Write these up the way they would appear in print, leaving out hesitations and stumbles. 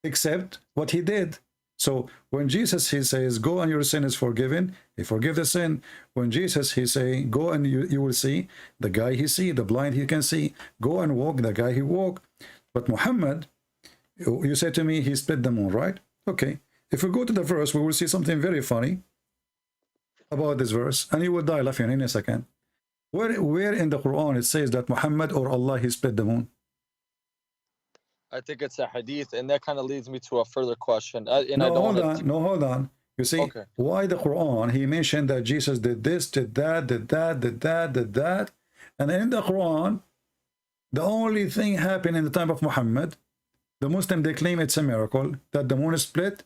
except what he did. So when Jesus, he says, go and your sin is forgiven, he forgive the sin. When Jesus, he say, go and you will see, the guy he see, the blind he can see. Go and walk, the guy he walk. But Muhammad, you say to me, he split the moon, right? Okay. If we go to the verse, we will see something very funny about this verse, and you will die laughing in a second. Where in the Quran it says that Muhammad or Allah, he split the moon? I think it's a hadith, and that kind of leads me to a further question. And I No, don't hold want to. on. No, hold on. You see, Okay. why the Quran, he mentioned that Jesus did this, did that, did that, did that, did that. And in the Quran, the only thing happened in the time of Muhammad, the Muslim, they claim it's a miracle, that the moon is split.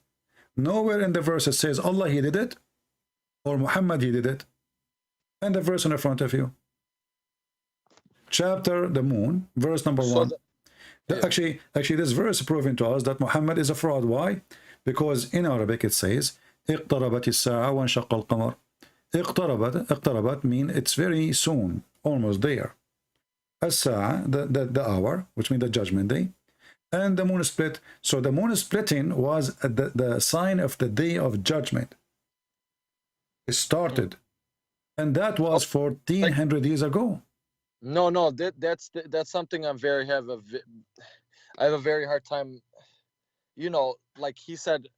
Nowhere in the verse it says Allah, he did it, or Muhammad, he did it. And the verse in the front of you. Chapter, the moon, verse number 1. Actually, this verse is proving to us that Muhammad is a fraud. Why? Because in Arabic it says, اقتربت الساعة وانشق القمر. اقتربت mean it's very soon, almost there. الساعة, the hour, which means the judgment day. And the moon split. So the moon splitting was the sign of the day of judgment. It started. And that was 1400 years ago. No, that's something I have a very hard time. You know, like he said,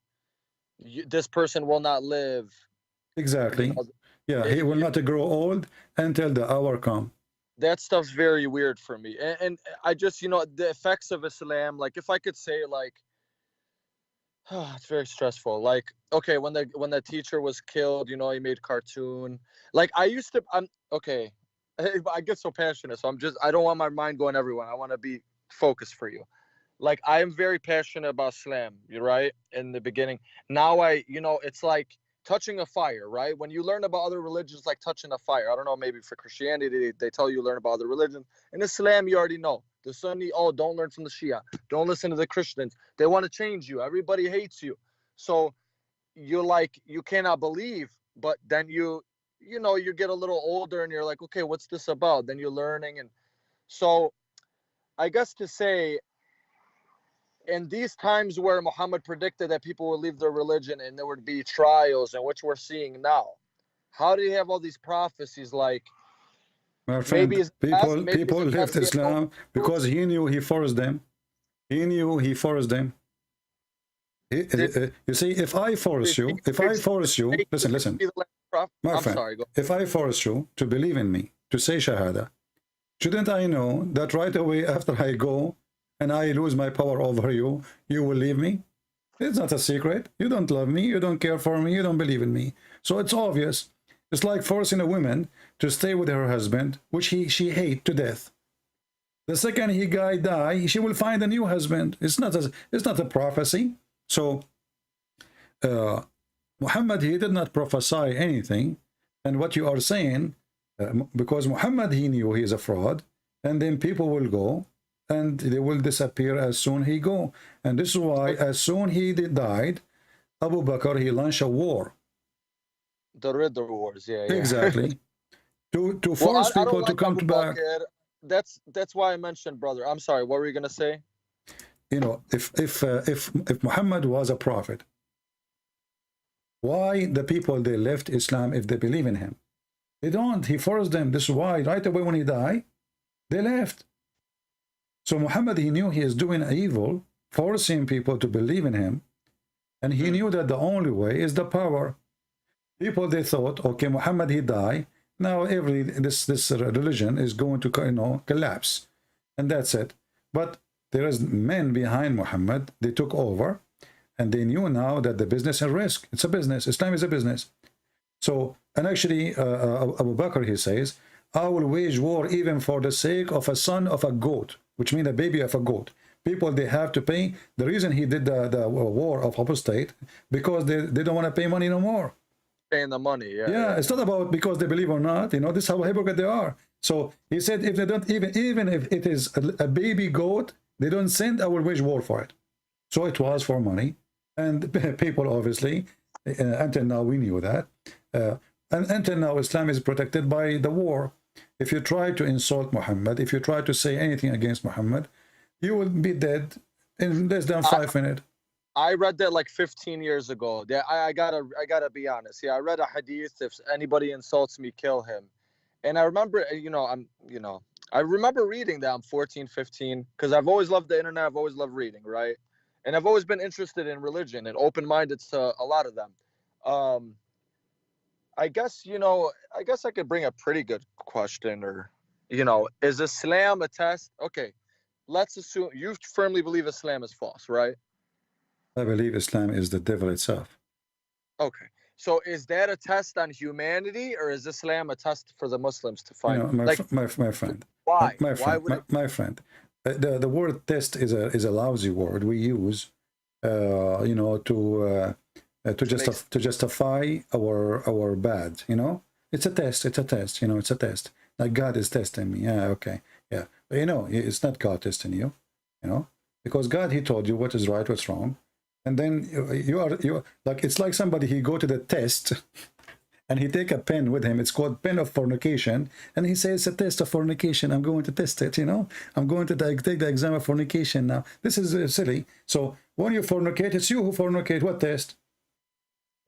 this person will not live. Exactly. You know, yeah, he will not grow old until the hour come. That stuff's very weird for me. And I just, you know, the effects of Islam, like if I could say, like, it's very stressful. Like, okay, when the teacher was killed, you know, he made cartoon. Like I'm okay. I get so passionate, so I don't want my mind going everywhere. I want to be focused for you. Like, I am very passionate about Islam, you're right, in the beginning. Now you know, it's like touching a fire, right? When you learn about other religions, like touching a fire. I don't know, maybe for Christianity, they tell you learn about other religions. In Islam, you already know. The Sunni, oh, don't learn from the Shia. Don't listen to the Christians. They want to change you. Everybody hates you. So you're like, you cannot believe, but then you know, you get a little older and you're like, okay, what's this about? Then you're learning. And so I guess to say, in these times where Muhammad predicted that people would leave their religion and there would be trials, and which we're seeing now, how did he have all these prophecies? Like, my friend, people left Islam because he knew he forced them. He knew he forced them. You see, if I force you, listen, my friend, if I force you to believe in me, to say Shahada, shouldn't I know that right away after I go and I lose my power over you, you will leave me? It's not a secret. You don't love me, you don't care for me, you don't believe in me. So it's obvious. It's like forcing a woman to stay with her husband, which she hates to death. The second he guy die, she will find a new husband. It's not a prophecy. So Muhammad, he did not prophesy anything. And what you are saying, because Muhammad, he knew he is a fraud, and then people will go and they will disappear as soon he go. And this is why as soon he died, Abu Bakr, he launched a war. The Ridder Wars, yeah. Exactly. to force people to come back. That's why I mentioned, brother. I'm sorry, what were you gonna say? You know, if Muhammad was a prophet, why the people, they left Islam if they believe in him? They don't. He forced them. This is why right away when he died, they left. So Muhammad, he knew he is doing evil, forcing people to believe in him, and he knew that the only way is the power. People, they thought, okay, Muhammad, he died. Now this religion is going to, you know, collapse, and that's it. But there is men behind Muhammad. They took over, and they knew now that the business is risk. It's a business. Islam is a business. So, and actually, Abu Bakr, he says, I will wage war even for the sake of a son of a goat, which means a baby of a goat. People, they have to pay. The reason he did the war of apostate, because they don't want to pay money no more. Paying the money, yeah. It's not about because they believe or not. You know, this is how hypocrite they are. So he said, if they don't, even if it is a baby goat, they don't send, I will wage war for it. So it was for money, and people obviously, until now we knew that, and until now Islam is protected by the war. If you try to insult Muhammad, if you try to say anything against Muhammad, you will be dead in less than 5 minutes. I read that like 15 years ago. Yeah, I gotta be honest. Yeah, I read a hadith. If anybody insults me, kill him. And I remember, I remember reading that. I'm 14, 15, because I've always loved the internet. I've always loved reading, right? And I've always been interested in religion and open-minded to a lot of them. I guess, I guess I could bring a pretty good question, or, is Islam a test? Okay, let's assume you firmly believe Islam is false, right? I believe Islam is the devil itself. Okay. So is that a test on humanity, or is Islam a test for the Muslims to find? My friend. Why? Why would my friend? The word test is a lousy word we use, to justify our bad. It's a test. It's a test. It's a test. Like God is testing me. Yeah. Okay. Yeah. But it's not God testing you. Because God, He told you what is right, what's wrong. And then you are like, it's like somebody, he go to the test and he take a pen with him. It's called pen of fornication. And he says, it's a test of fornication. I'm going to test it, I'm going to take the exam of fornication now. This is silly. So when you fornicate, it's you who fornicate. What test?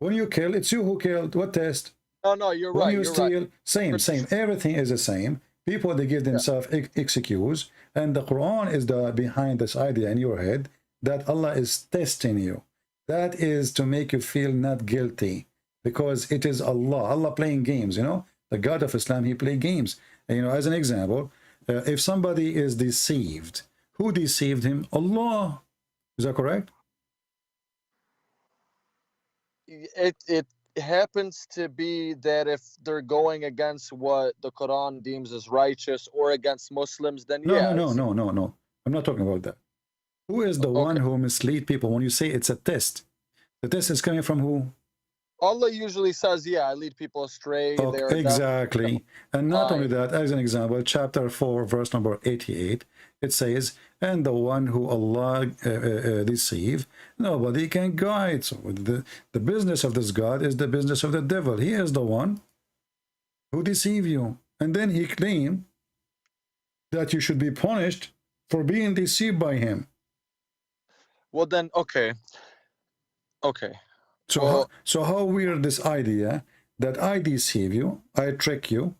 When you kill, it's you who killed. What test? No, you're right. When you steal, right. Same. Everything is the same. People, they give themselves excuse. And the Quran is behind this idea in your head that Allah is testing you. That is to make you feel not guilty, because it is Allah playing games. The God of Islam, He play games. And, as an example, if somebody is deceived, who deceived him? Allah. Is that correct? It happens to be that if they're going against what the Quran deems as righteous, or against Muslims, then no, yeah. No. I'm not talking about that. Who is the one who mislead people? When you say it's a test, the test is coming from who? Allah usually says, I lead people astray. Exactly. And not only that, as an example, chapter 4, verse number 88, it says, and the one who Allah deceive, nobody can guide. So the business of this God is the business of the devil. He is the one who deceive you. And then he claimed that you should be punished for being deceived by him. Well, then, okay. So how weird this idea that I deceive you, I trick you,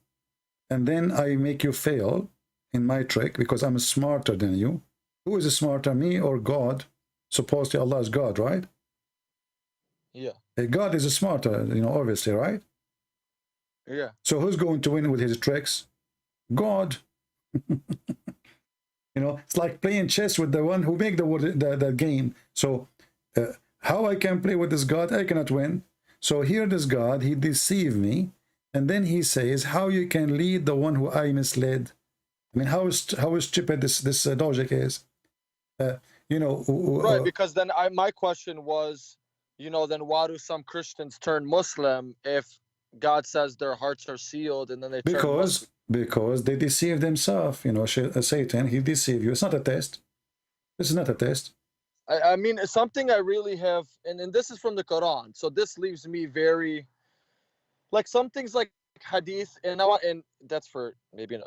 and then I make you fail in my trick because I'm smarter than you. Who is smarter, me or God? Supposedly Allah is God, right? Yeah. God is smarter, obviously, right? Yeah. So who's going to win with his tricks? God. It's like playing chess with the one who make the game. So how I can play with this God? I cannot win. So here this God, he deceived me, and then he says, how you can lead the one who I misled? I mean, how stupid this logic is. Right, because then my question was, then why do some Christians turn Muslim if God says their hearts are sealed, and then they turn Muslim? Because they deceive themselves. Satan, he deceived you. It's not a test. This is not a test. I mean, something I really have, and this is from the Quran, so this leaves me very, like, some things like hadith, and that's for maybe,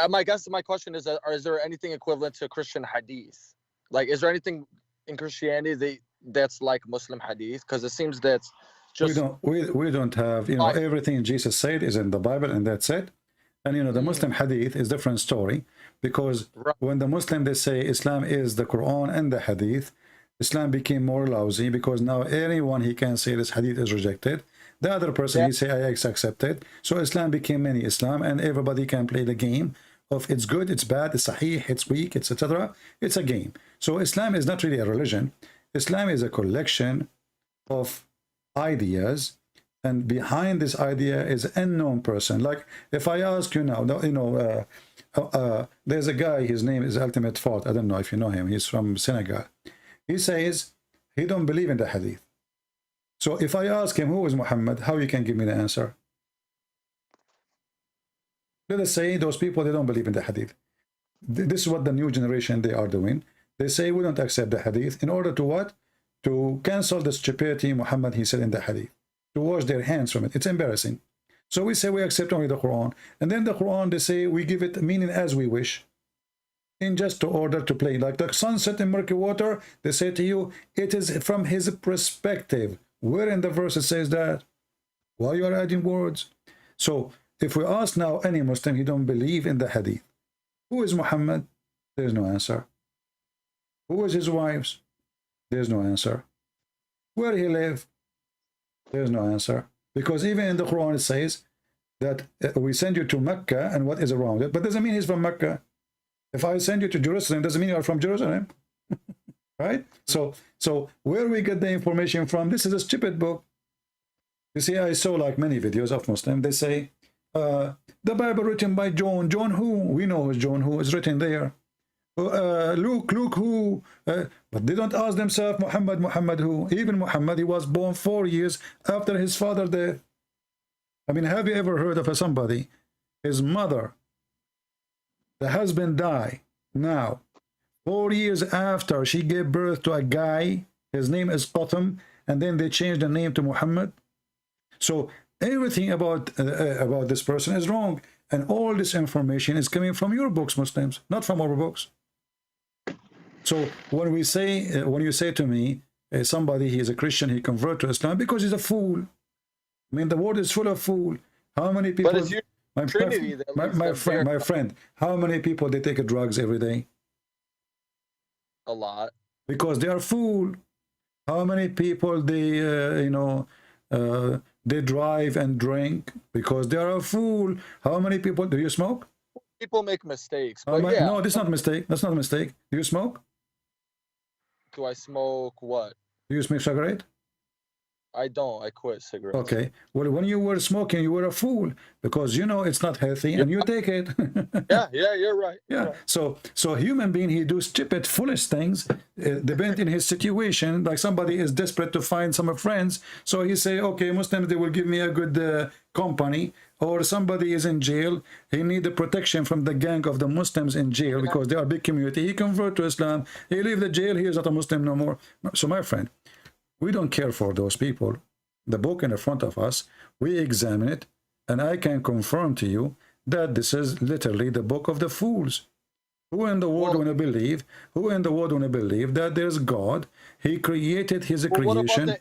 my question is there anything equivalent to Christian hadith? Like, is there anything in Christianity that's like Muslim hadith? Because it seems that's just we don't have everything Jesus said is in the Bible, and that's it. And the Muslim hadith is different story, because when the Muslim, they say Islam is the Quran and the hadith, Islam became more lousy, because now anyone he can say this hadith is rejected. The other person he say I accept it. So Islam became mini Islam, and everybody can play the game of it's good, it's bad, it's sahih, it's weak, it's etc. It's a game. So Islam is not really a religion. Islam is a collection of ideas, and behind this idea is an unknown person. Like if I ask you now, there's a guy, his name is Ultimate Fault. I don't know if you know him. He's from Senegal. He says he don't believe in the hadith. So if I ask him who is Muhammad, how you can give me the answer? Let us say those people, they don't believe in the hadith. This is what the new generation, they are doing. They say we don't accept the hadith in order to what? To cancel the stupidity Muhammad he said in the hadith, to wash their hands from it. It's embarrassing. So we say we accept only the Quran, and then the Quran, they say we give it meaning as we wish. in just to order to play. Like the sunset in murky water, they say to you, it is from his perspective. Where in the verse it says that? Why you are adding words? So if we ask now any Muslim, he don't believe in the hadith. Who is Muhammad? There's no answer. Who is his wives? There's no answer. Where he live? There's no answer. Because even in the Quran it says that we send you to Mecca and what is around it, but doesn't mean he's from Mecca. If I send you to Jerusalem, doesn't mean you are from Jerusalem. Right? So where we get the information from, this is a stupid book. You see, I saw like many videos of Muslims, they say, the Bible written by John. John who? We know who's John who is written there. Luke who? But they don't ask themselves, Muhammad who? Even Muhammad, he was born 4 years after his father death. I mean, have you ever heard of somebody, his mother, the husband died, now 4 years after she gave birth to a guy, his name is Qatam, and then they changed the name to Muhammad? So everything about this person is wrong, and all this information is coming from your books, Muslims, not from our books. So when we say, when you say to me, somebody, he is a Christian, he convert to Islam because he's a fool. I mean, the world is full of fool. How many people? But it's your Trinity my friend, how many people they take drugs every day? A lot. Because they are fool. How many people they they drive and drink because they are a fool? How many people do you smoke? People make mistakes. But yeah. No, that's not a mistake. That's not a mistake. Do you smoke? Do I smoke what? Do you smoke cigarette? I don't. I quit cigarettes. Okay. Well, when you were smoking, you were a fool because you know it's not healthy and you take it. yeah, you're right. Yeah. Right. So human being, he do stupid, foolish things, depending his situation. Like somebody is desperate to find some friends, so he say, okay, Muslims, they will give me a good company. Or somebody is in jail, he need the protection from the gang of the Muslims in jail because they are a big community. He convert to Islam, he leave the jail, he is not a Muslim no more. So my friend, we don't care for those people. The book in front of us, we examine it, and I can confirm to you that this is literally the book of the fools. Who in the world want to believe? Who in the world want to believe that there's God? He created his creation.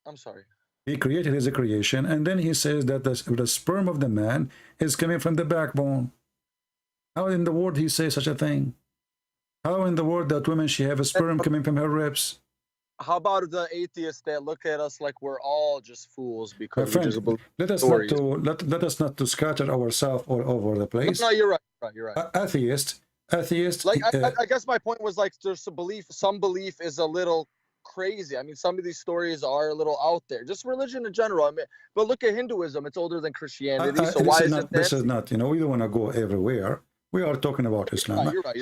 I'm sorry. He created his creation, and then he says that the sperm of the man is coming from the backbone. How in the world he say such a thing? How in the world that woman, she have a sperm coming from her ribs? How about the atheists that look at us like we're all just fools because friend, let us not to scatter ourselves all over the place. No, you're right. You're right. Atheist. Like I guess my point was like there's a belief. Some belief is a little crazy. I mean, some of these stories are a little out there. Just religion in general. I mean, but look at Hinduism. It's older than Christianity. So why is it? This is not. You know, we don't want to go everywhere. We are talking about Islam. You're right.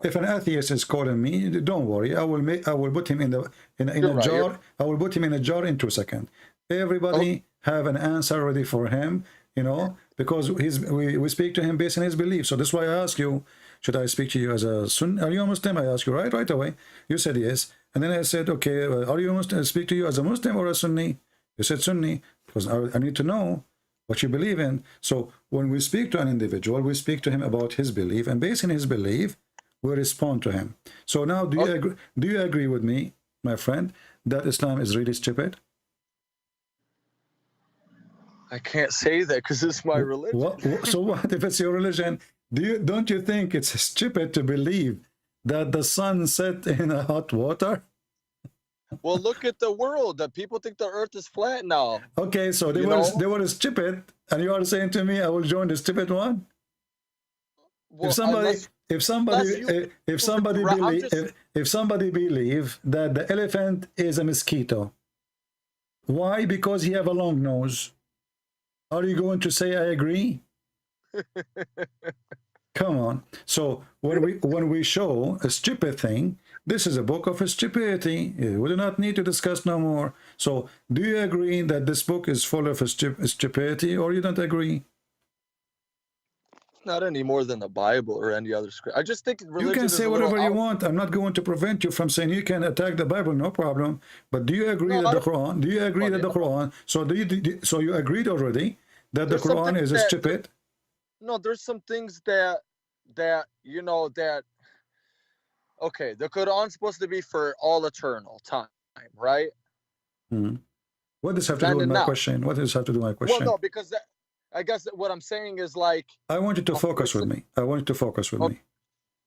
If an atheist is calling me, don't worry. I will put him in a jar. I will put him in a jar in 2 seconds. Everybody have an answer ready for him. You know, because we speak to him based on his belief. So that's why I ask you, should I speak to you as a Sunni? Are you a Muslim? I ask you right away. You said yes. And then I said, okay, are you a Muslim? Speak to you as a Muslim or a Sunni? You said Sunni, because I need to know what you believe in. So when we speak to an individual, we speak to him about his belief, and based on his belief, we respond to him. So now, do you agree with me, my friend, that Islam is really stupid? I can't say that because it's my religion. So what if it's your religion? Don't you think it's stupid to believe that the sun set in a hot water? Well, look at the world. That people think the earth is flat now. Okay, so they were stupid, and you are saying to me, I will join the stupid one? Well, if somebody believe that the elephant is a mosquito, why? Because he have a long nose. Are you going to say I agree? Come on. So when we show a stupid thing, this is a book of stupidity. We do not need to discuss no more. So do you agree that this book is full of stupidity, or you don't agree? Not any more than the Bible or any other script. I just think religion you can say whatever you want. I'm not going to prevent you from saying you can attack the Bible, no problem. But do you agree that the Quran? Do you agree that the Quran? So so you agreed already that the Quran is stupid? No, there's some things that you know that okay, the Quran's supposed to be for all eternal time, right? Hmm. What does this have to do Then with and my now. question? What does this have to do with my Well, question? no, because I guess what I'm saying is like I want you to a focus with person. me. I want you to focus with Okay, me.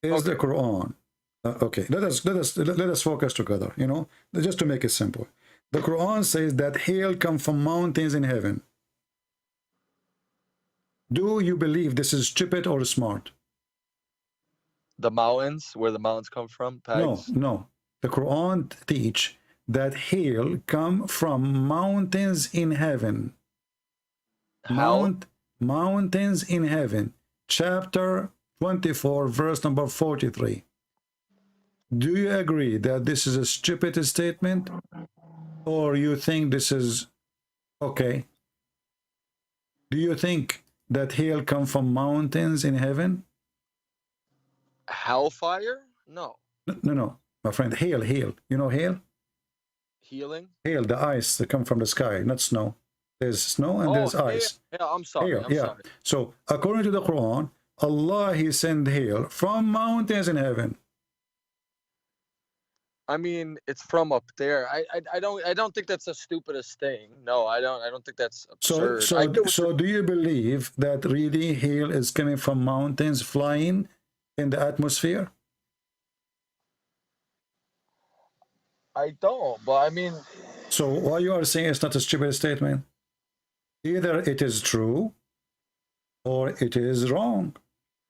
Is the okay. Quran okay? Let us focus together. You know, just to make it simple. The Quran says that hail come from mountains in heaven. Do you believe this is stupid or smart? The mountains, where the mountains come from, No, pegs. no. The Quran teach that hail come from mountains in heaven. Hell. Mountains in heaven. Chapter 24, verse number 43. Do you agree that this is a stupid statement, or you think this is okay? Do you think that hail come from mountains in heaven? Hellfire? No. No, no, my friend. Hail, hail. You know hail? Healing? Hail, the ice that come from the sky, not snow. There's snow and Oh, there's hey, ice. yeah, I'm sorry. Hail, I'm yeah. sorry. So according to the Quran, Allah, He sent hail from mountains in heaven. I mean, it's from up there. I don't think that's the stupidest thing. No, I don't think that's So, absurd. I so, get what you're. so, do you believe that really hail is coming from mountains flying in the atmosphere? I don't, but I mean, So, why you are saying it's not a stupid statement? Either it is true or it is wrong.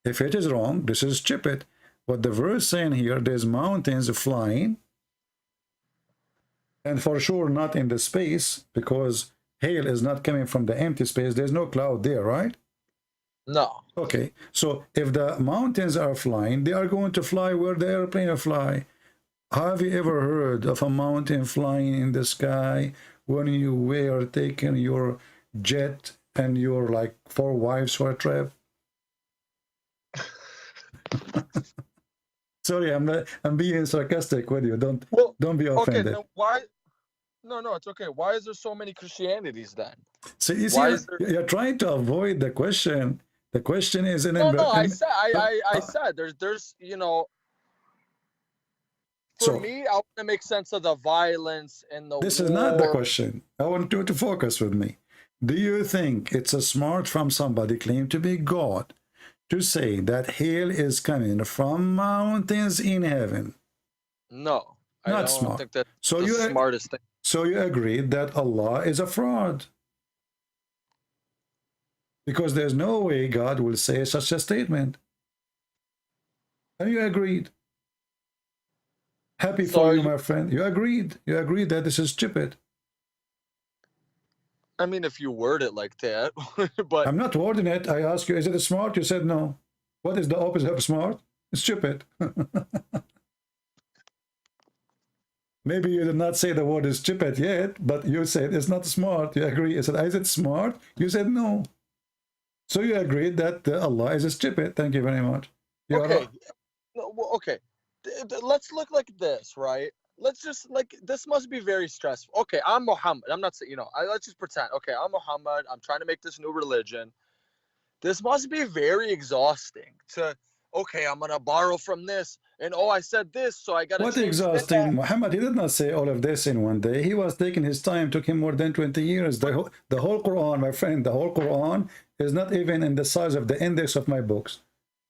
If it is wrong, this is stupid. What the verse saying here, there's mountains flying, and for sure not in the space, because hail is not coming from the empty space. There's no cloud there, right? no. Okay, so if the mountains are flying, they are going to fly where the airplane will fly. Have you ever heard of a mountain flying in the sky when you were taking your jet and your like 4 wives for a trip? Sorry, I'm being sarcastic with you. Well, Don't be okay, offended. then why? No, no, it's okay. Why is there so many Christianities then? So you see, Why is there? you're trying to avoid the question. The question is No, no. I in said, I uh, said, there's, for so me, I want to make sense of the violence and the this is not the war. question. I want you to focus with me. Do you think it's a smart from somebody claimed to be God to say that hail is coming from mountains in heaven? No, I Not don't smart. think that's So the you smartest thing. so you agree that Allah is a fraud, because there's no way God will say such a statement. And you agreed. Happy So for are you, you? my friend. You agreed. You agreed that this is stupid. I mean, if you word it like that, but I'm not wording it. I ask you, is it smart? You said no. What is the opposite of smart? Stupid. Maybe you did not say the word is stupid yet, but you said it's not smart. You agree. I said, is it smart? You said no. So you agreed that Allah is stupid. Thank you very much. You are, okay, no, well, okay. Let's look like this, right? Let's just like this must be very stressful. Okay, I'm Muhammad. I'm not saying, let's just pretend. Okay, I'm Muhammad. I'm trying to make this new religion. This must be very exhausting to, okay, I'm gonna borrow from this, and oh, I said this, so I gotta what change exhausting. that. Muhammad, he did not say all of this in one day. He was taking his time. Took him more than 20 years. The whole Quran, my friend, the whole Quran is not even in the size of the index of my books.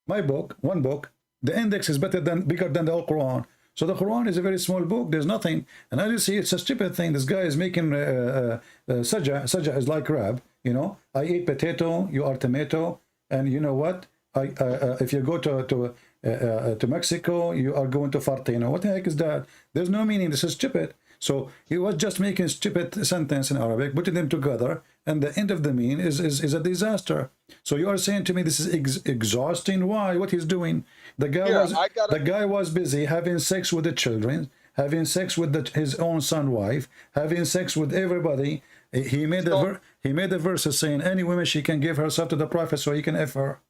My book, one book, the index is bigger than the whole Quran. So the Quran is a very small book. There's nothing. And as you see, it's a stupid thing. This guy is making sajah. Sajah is like rab. You know, I eat potato, you are tomato. And you know what? If you go to Mexico, you are going to Fartino. What the heck is that? There's no meaning. This is stupid. So he was just making stupid sentence in Arabic, putting them together, and the end of the mean is a disaster. So you are saying to me this is exhausting. Why? What he's doing? The Here, I gotta. guy was busy having sex with the children, having sex with his own son, wife, having sex with everybody. He made So, he made the verses saying any woman she can give herself to the prophet so he can F her.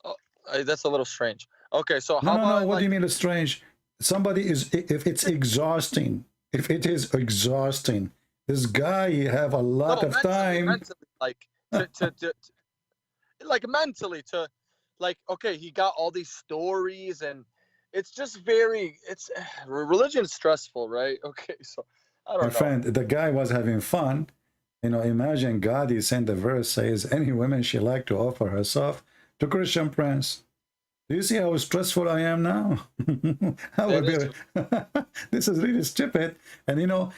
oh, that's a little strange. Okay, so No, how no, no. about What do like you mean it's strange? Somebody is, if it's exhausting, if it is exhausting, this guy you have a lot no, of time. mentally, like like mentally to, like, okay, he got all these stories and it's just very, it's religion's stressful, right? Okay, so I My don't know. friend, the guy was having fun. You know, imagine God, he sent the verse says, any woman she like to offer herself to Christian prince. Do you see how stressful I am now? I will be. This is really stupid. And you know,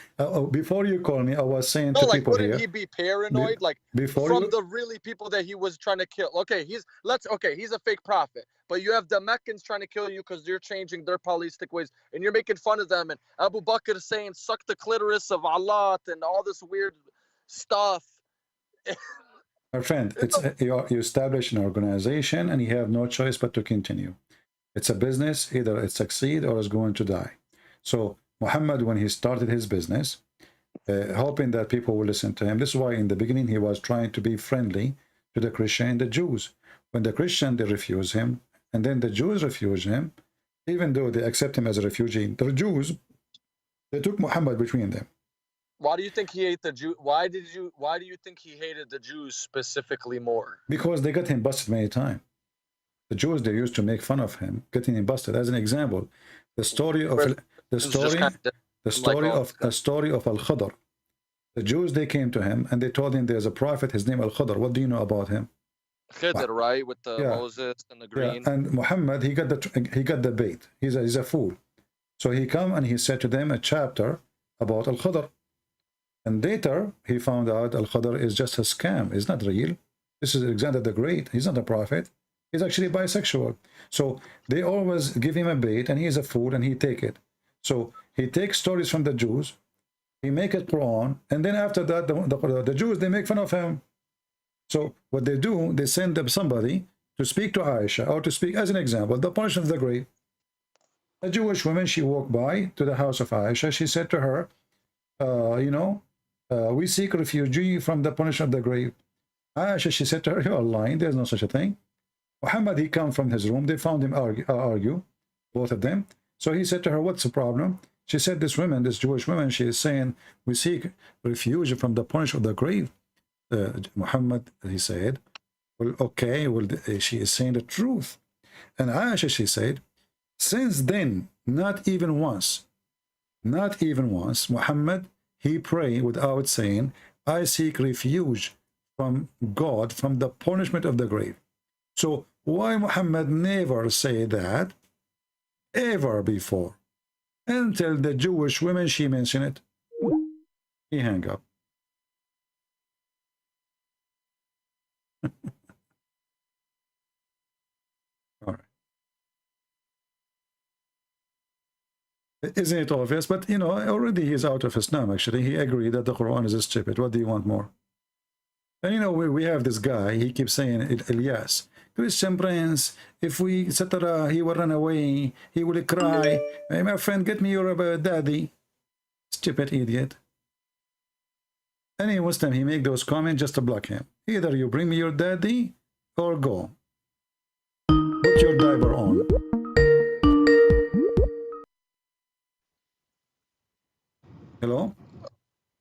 before you call me, I was saying No, to like, people wouldn't here. he be paranoid? Like, Before from you, the really people that he was trying to kill. Okay, he's a fake prophet, but you have the Meccans trying to kill you because you're changing their polytheistic ways, and you're making fun of them. And Abu Bakr is saying, "Suck the clitoris of Allah," and all this weird stuff. my friend, it's you establish an organization and you have no choice but to continue. It's a business, either it succeed or it's going to die. So Muhammad, when he started his business, hoping that people will listen to him, this is why in the beginning he was trying to be friendly to the Christian and the Jews. When the Christian, they refuse him, and then the Jews refuse him, even though they accept him as a refugee, the Jews, they took Muhammad between them. Why do you think he hated the Jew? Why do you think he hated the Jews specifically more? Because they got him busted many times. The Jews, they used to make fun of him, getting him busted. As an example, the story of a story of Al-Khadr. The Jews, they came to him and they told him there's a prophet, his name Al-Khadr. What do you know about him? Khidr, right, with the Moses and the green. Yeah. And Muhammad, he got the bait. He's a fool. So he come and he said to them a chapter about Al-Khadr. And later he found out Al-Khadr is just a scam. It's not real. This is Alexander the Great. He's not a prophet. He's actually bisexual. So they always give him a bait, and he's a fool, and he take it. So he takes stories from the Jews, he make it Quran, and then after that, the Jews, they make fun of him. So what they do, they send them somebody to speak to Aisha, or to speak, as an example, the punishment of the grave. A Jewish woman, she walked by to the house of Aisha. She said to her, we seek refugee from the punishment of the grave. Aisha, she said to her, you are lying. There's no such a thing. Muhammad, he come from his room. They found him argue, both of them. So he said to her, what's the problem? She said, this Jewish woman, she is saying, we seek refuge from the punishment of the grave. Muhammad, he said, well, okay, well, she is saying the truth. And Aisha, she said, since then, not even once, Muhammad, he prayed without saying, I seek refuge from God, from the punishment of the grave. So why Muhammad never say that ever before, until the Jewish women, she mentioned it? He hang up. All right. Isn't it obvious? But you know, already he's out of Islam. Actually, he agreed that the Quran is stupid. What do you want more? And you know, we have this guy, he keeps saying, Elias, Christian prince, if we, etc., he will run away, he will cry. Hey, my friend, get me your daddy. Stupid idiot. Any Muslim, he make those comments just to block him. Either you bring me your daddy or go. Put your diaper on. Hello?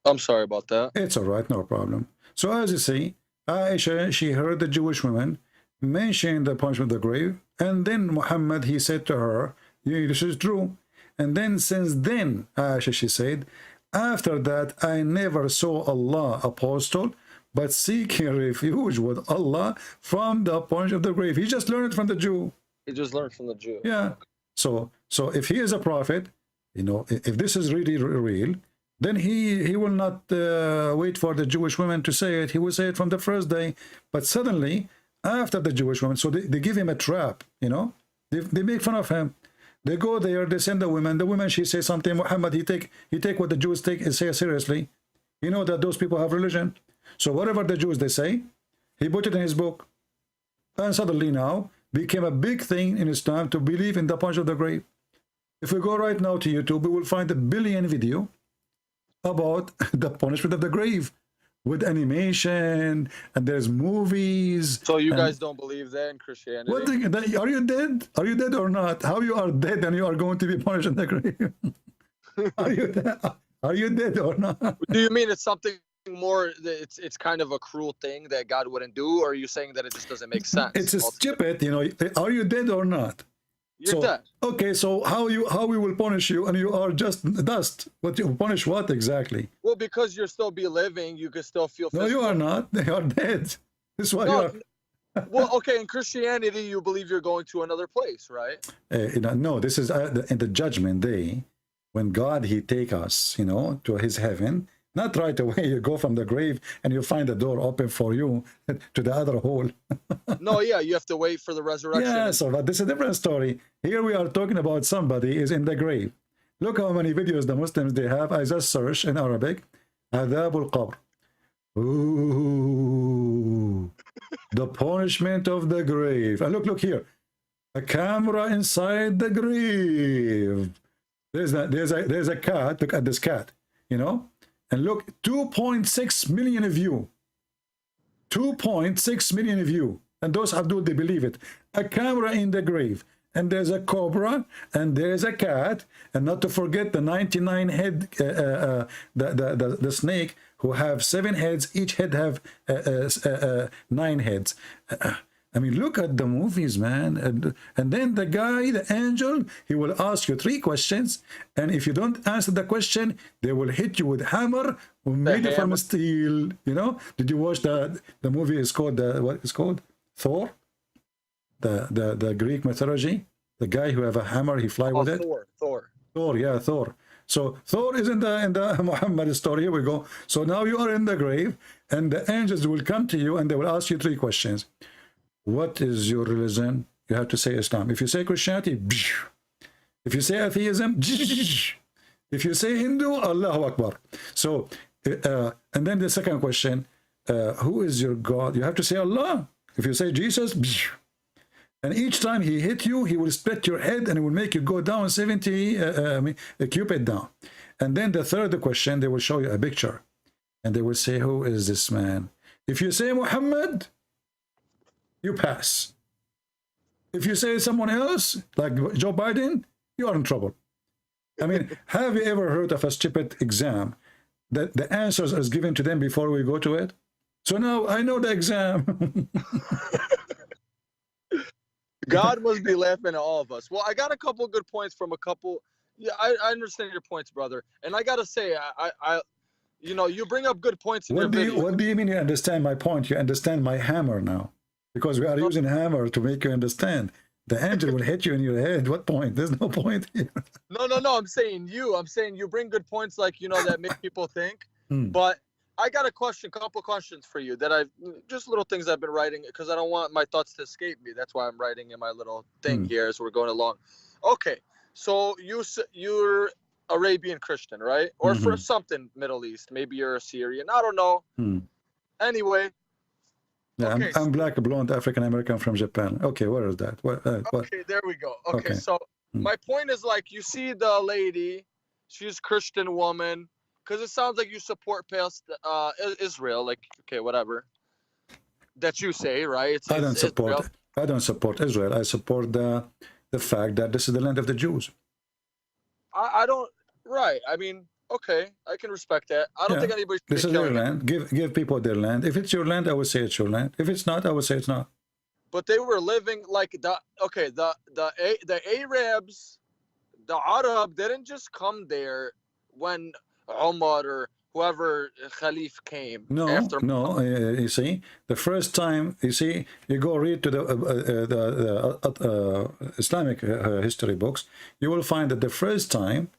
I'm sorry about that. It's all right, no problem. So as you see, Aisha, she heard the Jewish woman mention the punishment of the grave, and then Muhammad, he said to her, yeah, this is true. And then since then, Aisha, she said, after that, I never saw Allah apostle, but seeking refuge with Allah from the punishment of the grave. He just learned it from the Jew. He just learned from the Jew. Yeah. So if he is a prophet, you know, if this is really real, then he will not wait for the Jewish women to say it. He will say it from the first day. But suddenly, after the Jewish women, so they give him a trap, you know. They make fun of him. They go there, they send the women. The woman, she says something. Muhammad, he take what the Jews say seriously. You know that those people have religion. So whatever the Jews, they say, he put it in his book. And suddenly now, became a big thing in Islam to believe in the punishment of the grave. If we go right now to YouTube, we will find a billion video about the punishment of the grave with animation, and there's movies. So you guys don't believe that in Christianity? What are you dead? Are you dead or not? How you are dead and you are going to be punished in the grave? Are you dead or not? Do you mean it's something more, it's kind of a cruel thing that God wouldn't do, or are you saying that it just doesn't make sense? It's stupid, you know. Are you dead or not? You're dead. Okay, so how we will punish you, and you are just dust? What you punish? What exactly? Well, because you'll still be living, you can still feel No, physical. you are not. They are dead. This is why you No, are. well, okay, in Christianity, you believe you're going to another place, right? No, this is in the judgment day, when God, he take us, to his heaven. Not right away. You go from the grave and you find the door open for you to the other hole. No, yeah, you have to wait for the resurrection. Yeah, so but this is a different story. Here we are talking about somebody is in the grave. Look how many videos the Muslims they have. I just search in Arabic. Adab al-qabr. Ooh, the punishment of the grave. And look here. A camera inside the grave. There's a cat. Look at this cat, and look, 2.6 million view. 2.6 million view. And those Abdul, they believe it. A camera in the grave. And there's a cobra, and there's a cat, and not to forget the 99 head, the snake, who have 7 heads. Each head have 9 heads. I mean, look at the movies, man. And then the guy, the angel, he will ask you 3 questions. And if you don't answer the question, they will hit you with hammer made from steel. Did you watch the movie? Is called what is called? Thor? The Greek mythology? The guy who have a hammer, he fly with it? Thor. Yeah, Thor. So Thor is in the Muhammad story. Here we go. So now you are in the grave, and the angels will come to you, and they will ask you 3 questions. What is your religion? You have to say Islam. If you say Christianity, if you say atheism, if you say Hindu, Allahu Akbar. So, and then the second question, who is your God? You have to say Allah. If you say Jesus, and each time he hit you, he will split your head and it will make you go down 70 a cubit down. And then the third question, they will show you a picture, and they will say, who is this man? If you say Muhammad, you pass. If you say someone else, like Joe Biden, you are in trouble. I mean, have you ever heard of a stupid exam that the answers is given to them before we go to it? So now I know the exam. God must be laughing at all of us. Well, I got a couple good points from a couple. Yeah, I understand your points, brother. And I got to say, you bring up good points in your video. What do you mean you understand my point? You understand my hammer now. Because we are using hammer to make you understand. The angel will hit you in your head. What point? There's no point here. No. I'm saying you bring good points, like, that make people think. But I got a couple questions for you that just little things I've been writing, because I don't want my thoughts to escape me. That's why I'm writing in my little thing here as we're going along. Okay, so you're Arabian Christian, right? Or for something Middle East. Maybe you're a Syrian. I don't know. Anyway. Yeah, okay, I'm black, blonde, African American from Japan. Okay, where is that? What? Okay, there we go. Okay. So my point is, like, you see the lady, she's Christian woman, because it sounds like you support Israel, like, okay, whatever that you say, right? I don't support Israel. I support the fact that this is the land of the Jews. I don't. Right. I mean, okay, I can respect that. I don't think anybody should this is their land. Give people their land. If it's your land, I would say it's your land. If it's not, I would say it's not. But they were living like the Arabs, the Arab didn't just come there when Umar or whoever Khalif came. No. You see, the first time, you go read to the Islamic history books, you will find that the first time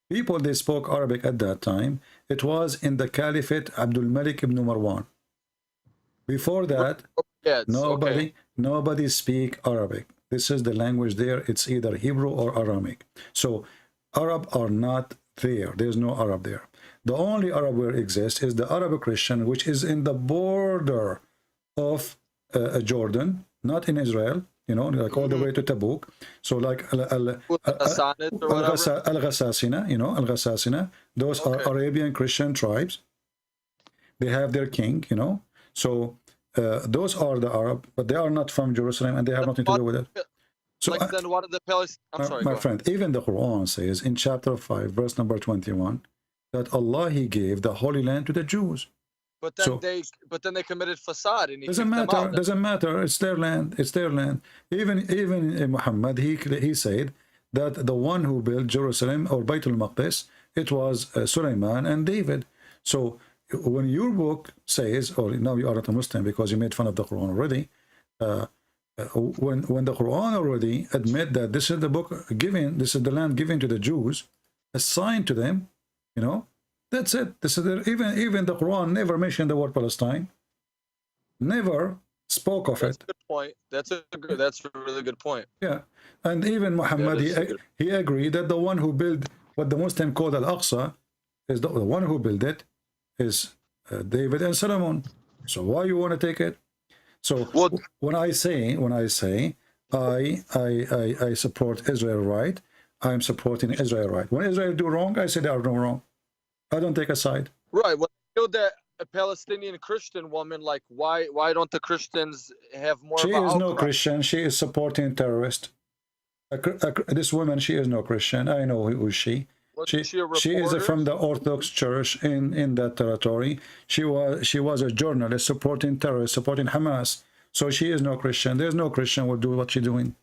people they spoke Arabic at that time, it was in the Caliphate Abdul Malik ibn Marwan. Before that, nobody speak Arabic. This is the language there. It's either Hebrew or Aramaic. So Arab are not there. There's no Arab there. The only Arab where exists is the Arab Christian, which is in the border of Jordan, not in Israel, like all the way to Tabuk. So like Al-Ghassasina, Al-Ghassasina, those are Arabian Christian tribes. They have their king, So those are the Arab, but they are not from Jerusalem, and they have nothing to do with it. So then what are the Palestinians? I'm sorry, my friend, even the Quran says in chapter 5, verse number 21, that Allah, he gave the Holy Land to the Jews. But then they committed facade and he doesn't kicked them matter. out. Doesn't matter. It's their land. It's their land. Even Muhammad, he said that the one who built Jerusalem or Bayt al-Maqdis, it was Sulaiman and David. So when your book says, or now you are not a Muslim because you made fun of the Quran already, when the Quran already admit that this is the book given, this is the land given to the Jews, assigned to them, you know, that's it. This is even the Quran never mentioned the word Palestine, never spoke of That's it. a good point. That's a really good point. Yeah, and even Muhammad, he agreed that the one who built what the Muslim called Al-Aqsa is the one who built it is David and Solomon. So why you want to take it? So when I say I support Israel right, I'm supporting Israel right. When Israel do wrong, I say they are doing wrong. I don't take a side. Right. When they killed that a Palestinian Christian woman, like why don't the Christians have more? She of is no outcry? Christian. She is supporting terrorists. This woman, she is no Christian. I know who is she. She is from the Orthodox Church in that territory. She was a journalist supporting terrorists, supporting Hamas. So she is no Christian. There's no Christian will do what she's doing.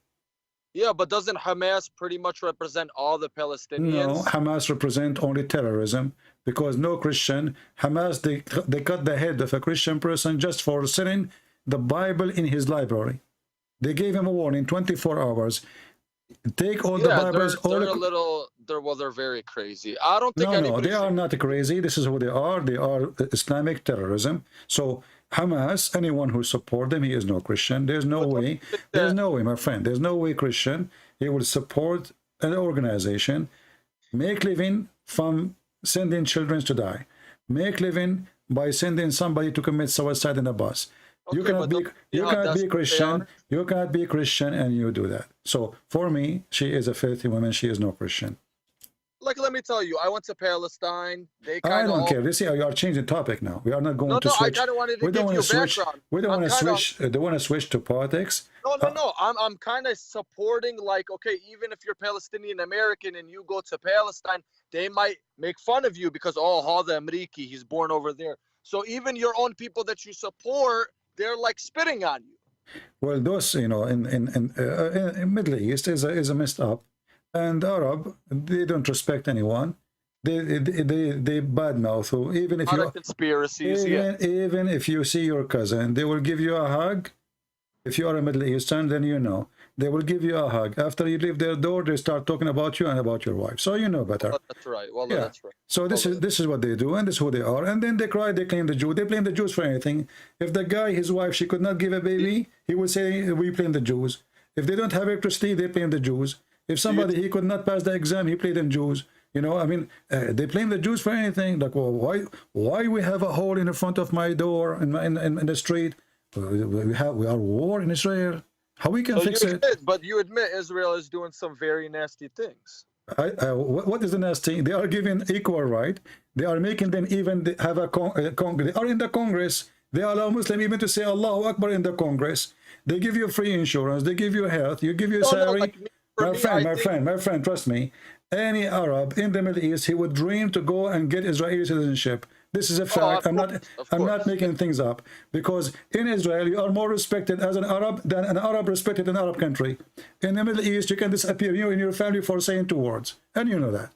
Yeah, but doesn't Hamas pretty much represent all the Palestinians? No, Hamas represent only terrorism because no Christian. Hamas, they cut the head of a Christian person just for selling the Bible in his library. They gave him a warning, 24 hours. Take all the Bibles. They're very crazy. I don't think no, they are not crazy. This is who they are. They are Islamic terrorism. So Hamas, anyone who support them, he is no Christian. There's no way. There's no way, my friend. There's no way Christian. He will support an organization, make living from sending children to die, make living by sending somebody to commit suicide in a bus. You cannot be Christian. You cannot be Christian and you do that. So for me, she is a filthy woman. She is no Christian. Like, let me tell you, I went to Palestine. I don't care. You see, you are changing topic now. We are not going to switch. I kind of wanted to give you background. We don't want to switch. They want to switch to politics. No. I'm kind of supporting, like, okay, even if you're Palestinian American and you go to Palestine, they might make fun of you because, oh, Hada Ameriki, he's born over there. So even your own people that you support, they're like spitting on you. Well, those, you know, in Middle East is a messed up. And Arab, they don't respect anyone. They badmouth. So even if you conspiracies, even if you see your cousin, they will give you a hug. If you are a Middle Eastern, then you know they will give you a hug. After you leave their door, they start talking about you and about your wife. So you know better. Well, that's right. Well, yeah. That's right. So this is what they do, and this is who they are. And then they cry, they claim the Jew. They blame the Jews for anything. If the guy, his wife, she could not give a baby, he will say we blame the Jews. If they don't have electricity, they blame the Jews. If somebody, he could not pass the exam, he played in Jews. You know, I mean, they blame the Jews for anything. Like, well, why we have a hole in the front of my door in the street? We are war in Israel. How we can fix it? But you admit Israel is doing some very nasty things. What is the nasty? They are giving equal right. They are making them even have a Congress. They are in the Congress. They allow Muslim even to say Allahu Akbar in the Congress. They give you free insurance. They give you health. You give you salary. My friend, trust me. Any Arab in the Middle East, he would dream to go and get Israeli citizenship. This is a fact. I'm not making things up. Because in Israel, you are more respected as an Arab than an Arab respected in an Arab country. In the Middle East, you can disappear, you and your family, for saying 2 words. And you know that.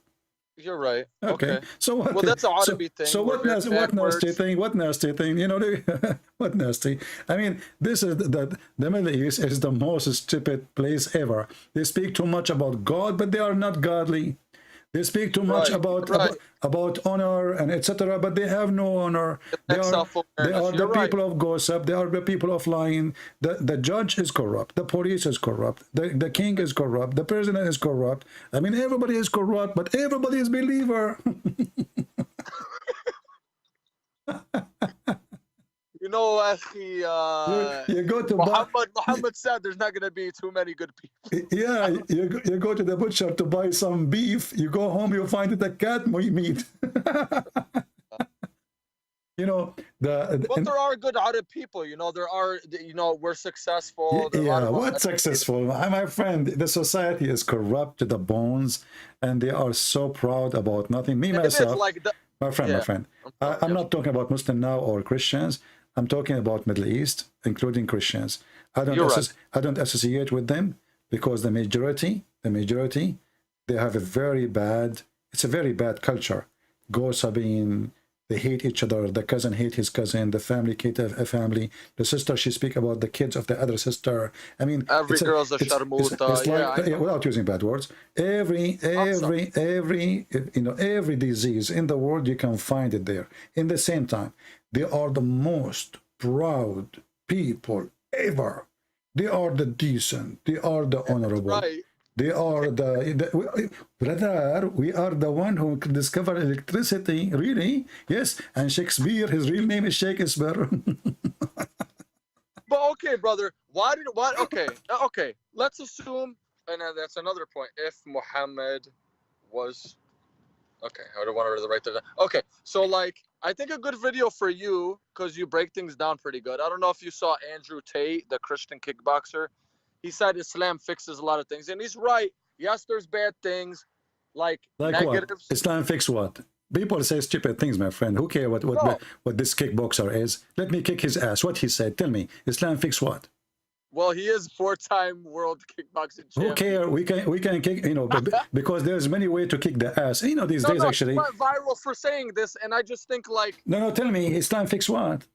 You're right. Okay. So what? Well, that's an Arabic thing. So what nasty thing? What nasty thing? You know, what nasty? I mean, this is the Middle East is the most stupid place ever. They speak too much about God, but they are not godly. They speak too much about honor and etc., but they have no honor. They are the people of gossip. They are the people of lying. The judge is corrupt. The police is corrupt. The king is corrupt. The president is corrupt. I mean, everybody is corrupt, but everybody is believer. You know, you go to Muhammad said there's not going to be too many good people. Yeah, you go to the butcher to buy some beef. You go home, you find it a cat meat. You know, but there are good Arab people. You know, there are. You know, we're successful. Yeah, what's successful, my friend? The society is corrupt to the bones, and they are so proud about nothing. Me myself, My friend, Yeah, my friend. I'm I'm telling you. not talking about Muslim now or Christians. I'm talking about Middle East, including Christians. You're right. I don't associate with them because the majority, they have a very bad, it's a very bad culture. Gossiping, they hate each other. The cousin hate his cousin. The family hate a family. The sister, she speak about the kids of the other sister. I mean, Every girl's a it's sharmuta. Yeah, like, I know. without using bad words, every Awesome. every disease in the world, you can find it there. In the same time, they are the most proud people ever. They are the decent. They are the honorable. Right. They are brother, we are the one who discovered electricity, really? Yes, and Shakespeare, his real name is Shakespeare. But okay, brother, okay, let's assume, and that's another point, if Muhammad was, okay, I don't want to write that down. Okay, so like, I think a good video for you, because you break things down pretty good. I don't know if you saw Andrew Tate, the Christian kickboxer. He said Islam fixes a lot of things, and he's right. Yes, there's bad things, like Like what? negatives. Islam fix what? People say stupid things, my friend. Who care No. what this kickboxer is? Let me kick his ass. What he said? Tell me. Islam fix what? Well, he is 4-time world kickboxing champion. Who care? We can kick, because there's many ways to kick the ass. These days No, actually. he went viral for saying this, and I just think like, No, tell me, Islam fix what?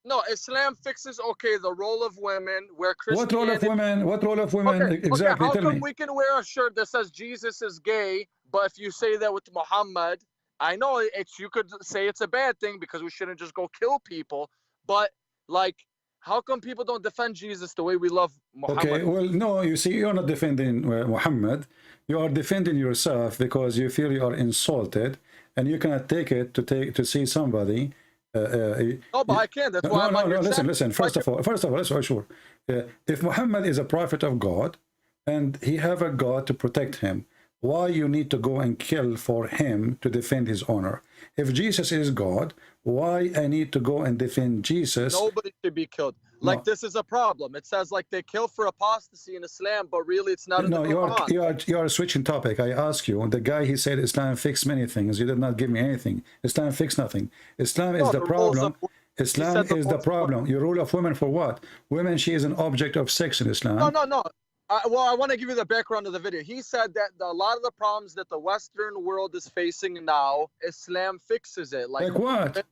no, Islam fixes, okay, the role of women, where What role of Christianity. women? What role of women? Exactly. How Tell come me. we can wear a shirt that says Jesus is gay, but if you say that with Muhammad, I know you could say it's a bad thing because we shouldn't just go kill people, but like, how come people don't defend Jesus the way we love Muhammad? Okay, well, no, you see, you're not defending Muhammad. You are defending yourself because you feel you are insulted, and you cannot take it to see somebody. No, but I can't. That's why I'm on your listen, channel. listen. First of all, let's be sure. If Muhammad is a prophet of God, and he have a God to protect him, why you need to go and kill for him to defend his honor? If Jesus is God, why I need to go and defend Jesus? Nobody should be killed. Like, this is a problem. It says like they kill for apostasy in Islam, but really it's not in the Quran. You are switching topic. I ask you. The guy, he said Islam fixed many things. You did not give me anything. Islam fixed nothing. Islam is the problem. Islam is the problem. Your rule of women for what? Women, she is an object of sex in Islam. No. Well, I want to give you the background of the video. He said that a lot of the problems that the Western world is facing now, Islam fixes it. Like what?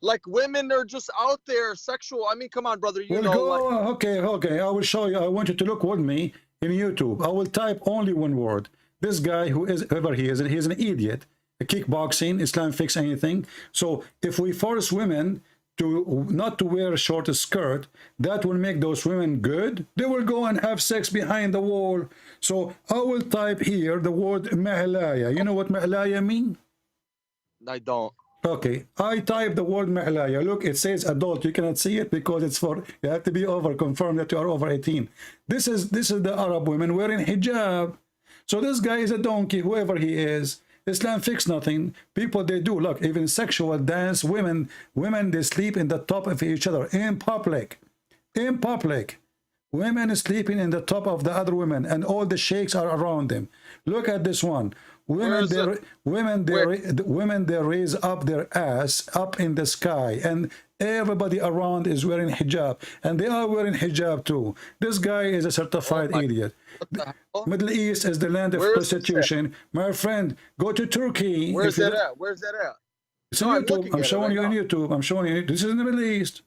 Like women are just out there sexual. I mean, come on, brother. Okay. I will show you. I want you to look with me in YouTube. I will type only one word. This guy, whoever he is, he's an idiot. Kickboxing, Islam fix anything. So if we force women to not to wear a short skirt, that will make those women good. They will go and have sex behind the wall. So I will type here the word mahlaya. You know what mahlaya mean? I don't. Okay, I type the word mahlaya. Look, it says adult. You cannot see it because it's for, you have to be confirm that you are over 18. This is the Arab women wearing hijab. So this guy is a donkey, whoever he is. Islam fix nothing. People, they do, look, even sexual dance, women, they sleep in the top of each other in public. In public. Women sleeping in the top of the other women, and all the sheikhs are around them. Look at this one. Women, they raise up their ass up in the sky, and everybody around is wearing hijab, and they are wearing hijab too. This guy is a certified idiot. Middle East is the land of prostitution. My friend, go to Turkey. Where's that at? Where's that at? It's on YouTube. I'm showing you on YouTube. I'm showing you. This is in the Middle East.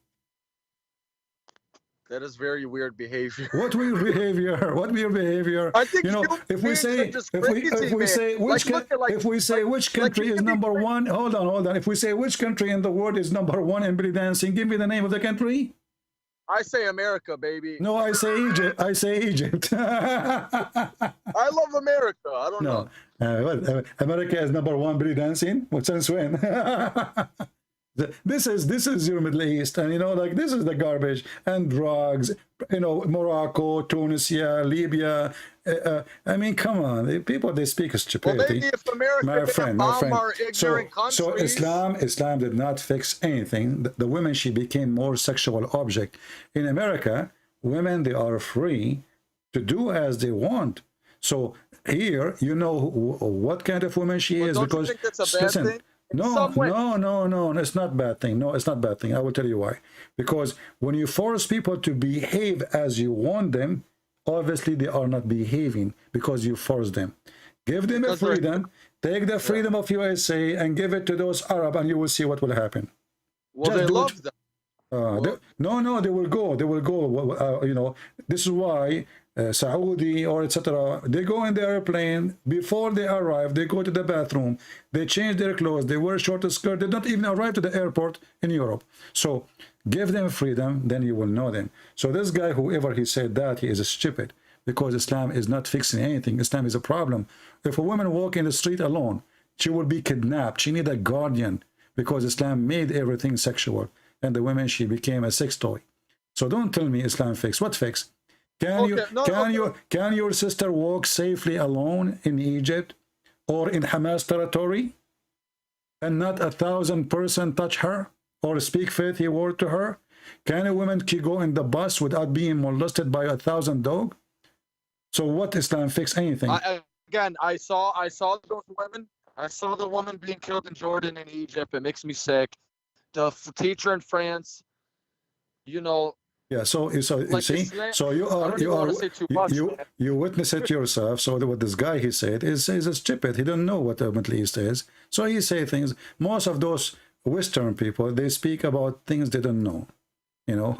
That is very weird behavior. What weird behavior? What weird behavior? I think if we say which country is number one, hold on. If we say which country in the world is number one in belly dancing, give me the name of the country. I say America, baby. No, I say Egypt. I say Egypt. I love America. I don't know. America is number one belly dancing. Since when? This is your Middle East, and like this is the garbage and drugs. Morocco, Tunisia, Libya. I mean, come on, people, they speak stupidity. Well, maybe if America my friend. our ignorant So countries. Islam did not fix anything. The women, she became more sexual object. In America, women, they are free to do as they want. So here, what kind of woman she is, Don't because you think that's a bad thing? in No, some way. no, no, no. It's not bad thing. No, it's not bad thing. I will tell you why. Because when you force people to behave as you want them, obviously they are not behaving because you force them. Give them a Because they're freedom. Take the yeah. freedom of USA and give it to those Arab, and you will see what will happen. Well, Just they do it. love them. Well, No, no, they will go. They will go. You know, this is why Saudi or etc. They go in the airplane before they arrive. They go to the bathroom. They change their clothes. They wear short skirt. They don't even arrive to the airport in Europe. So give them freedom, then you will know them. So this guy, whoever he said that, he is stupid because Islam is not fixing anything. Islam is a problem. If a woman walk in the street alone, she will be kidnapped. She need a guardian because Islam made everything sexual. And the women, she became a sex toy. So don't tell me Islam fix. What fix? Can your sister walk safely alone in Egypt or in Hamas territory and not 1,000 person touch her or speak faithy word to her? Can a woman go in the bus without being molested by 1,000 dogs? So what Islam fix anything? I saw those women. I saw the woman being killed in Jordan and Egypt. It makes me sick. The teacher in France, you know. Yeah, so you Like see, Islam, so you witness it yourself. So what this guy he said is a stupid. He don't know what the Middle East is. So he say things. Most of those Western people, they speak about things they don't know. You know,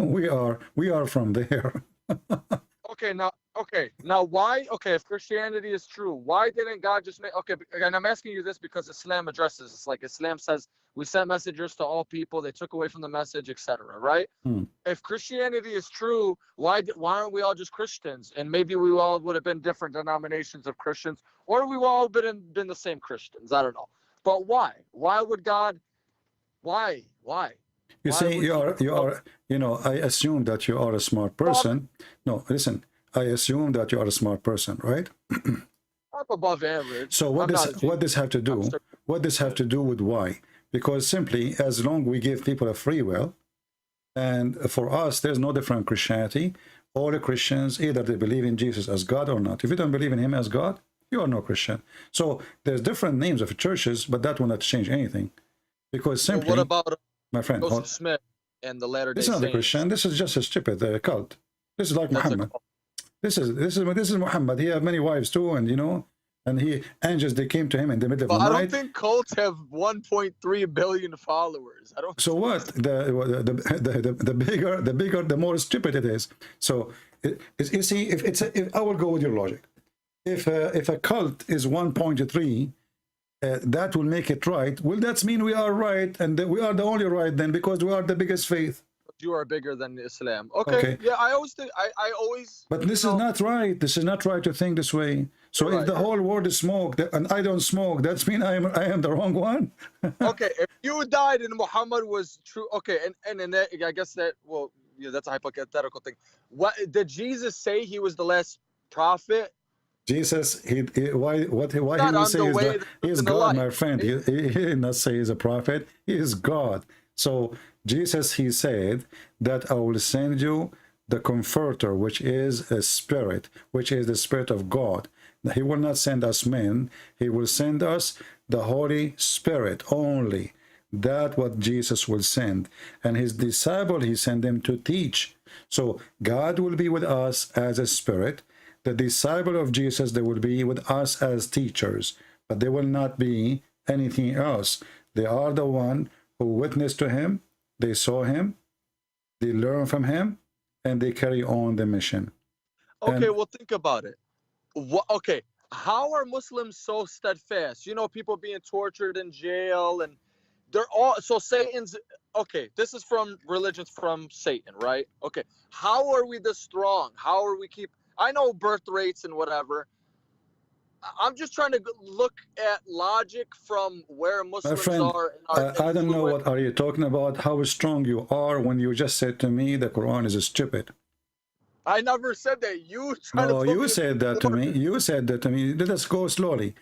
we are from there. Okay, now why? Okay, if Christianity is true, why didn't God just make? Okay, and I'm asking you this because Islam addresses this. Like Islam says, we sent messengers to all people. They took away from the message, etc. Right? If Christianity is true, why aren't we all just Christians? And maybe we all would have been different denominations of Christians, or we all been the same Christians. I don't know. But why? Why would God? Why? You see, you know, I assume that you are a smart person. No, listen, I assume that you are a smart person, right? I'm above average. So what this have to do? What this have to do with why? Because simply, as long we give people a free will, and for us, there's no different Christianity. All the Christians, either they believe in Jesus as God or not. If you don't believe in him as God, you are no Christian. So there's different names of churches, but that will not change anything. Because simply, what about my friend, Joseph Smith and the Latter-day Saints? This is not a Christian. This is just a stupid cult. This is like Muhammad. This is Muhammad. He had many wives too, and you know, and angels they came to him in the middle of the night. I don't think cults have 1.3 billion followers. I don't. So what? The bigger, the more stupid it is. So you see, if I will go with your logic, if a cult is 1.3. That will make it right. Well, that mean we are right, and we are the only right then because we are the biggest faith. You are bigger than Islam. Okay. Yeah, I always think I always. But this is not right. This is not right to think this way. So if the whole world is smoke and I don't smoke, that's mean I am the wrong one. Okay, if you died and Muhammad was true, okay, and that, I guess that that's a hypothetical thing. What did Jesus say? He was the last prophet. Jesus, why he will say he is God, my friend. He did not say he's a prophet. He is God. So Jesus, he said that I will send you the Comforter, which is a spirit, which is the Spirit of God. He will not send us men. He will send us the Holy Spirit only. That's what Jesus will send. And his disciple, he sent them to teach. So God will be with us as a spirit. The disciple of Jesus, they will be with us as teachers, but they will not be anything else. They are the one who witnessed to him, they saw him, they learn from him, and they carry on the mission. Okay, well, think about it. Okay, how are Muslims so steadfast? You know, people being tortured in jail, and they're all, so Satan's, okay, this is from religions from Satan, right? Okay, how are we this strong? How are we I know birth rates and whatever. I'm just trying to look at logic from where Muslims are. I don't know what are you talking about, how strong you are when you just said to me the Quran is stupid. I never said that. You said that to me. You said that to me. Let us go slowly.